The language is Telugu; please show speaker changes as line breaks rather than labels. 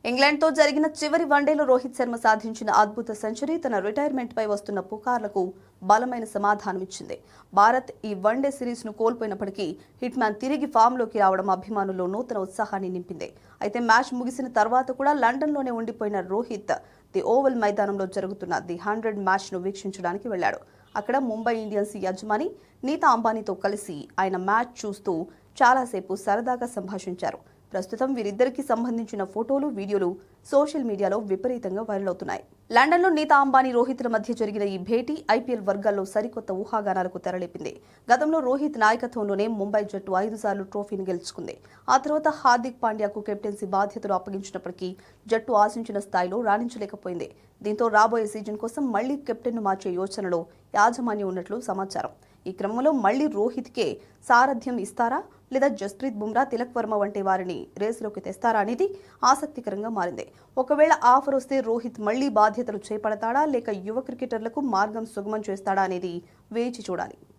ఇంగ్లాండ్తో జరిగిన చివరి వన్డేలో రోహిత్ శర్మ సాధించిన అద్భుత సెంచరీ తన రిటైర్మెంట్పై వస్తున్న పుకార్లకు బలమైన సమాధానమిచ్చింది. భారత్ ఈ వన్డే సిరీస్ను కోల్పోయినప్పటికీ హిట్ మ్యాన్ తిరిగి ఫామ్లోకి రావడం అభిమానుల్లో నూతన ఉత్సాహాన్ని నింపింది. అయితే మ్యాచ్ ముగిసిన తర్వాత కూడా లండన్లోనే ఉండిపోయిన రోహిత్ ది ఓవల్ మైదానంలో జరుగుతున్న ది 100 మ్యాచ్ను వీక్షించడానికి వెళ్లాడు. అక్కడ ముంబై ఇండియన్స్ యజమాని నీతా అంబానీతో కలిసి ఆయన మ్యాచ్ చూస్తూ చాలాసేపు సరదాగా సంభాషించారు. ప్రస్తుతం వీరిద్దరికి సంబంధించిన ఫోటోలు, వీడియోలు సోషల్ మీడియాలో విపరీతంగా వైరల్ అవుతున్నాయి. లండన్లో నీతా అంబానీ, రోహిత్ల మధ్య జరిగిన ఈ భేటీ ఐపీఎల్ వర్గాల్లో సరికొత్త ఊహాగానాలకు తెరలేపింది. గతంలో రోహిత్ నాయకత్వంలోనే ముంబై జట్టు 5 సార్లు ట్రోఫీని గెలుచుకుంది. ఆ తర్వాత హార్దిక్ పాండ్యాకు కెప్టెన్సీ బాధ్యతలు అప్పగించినప్పటికీ జట్టు ఆశించిన స్థాయిలో రాణించలేకపోయింది. దీంతో రాబోయే సీజన్ కోసం మళ్లీ కెప్టెన్ను మార్చే యోచనలో యాజమాన్యం ఉన్నట్లు సమాచారం. ఈ క్రమంలో మళ్లీ రోహిత్కే సారథ్యం ఇస్తారా లేదా జస్ప్రీత్ బుమ్రా, తిలక్ వర్మ వంటి వారిని రేసులోకి తెస్తారా అనేది ఆసక్తికరంగా మారింది. ఒకవేళ ఆఫర్ వస్తే రోహిత్ మళ్లీ బాధ్యతలు చేపడతాడా లేక యువ క్రికెటర్లకు మార్గం సుగమం చేస్తాడా అనేది వేచి చూడాలి.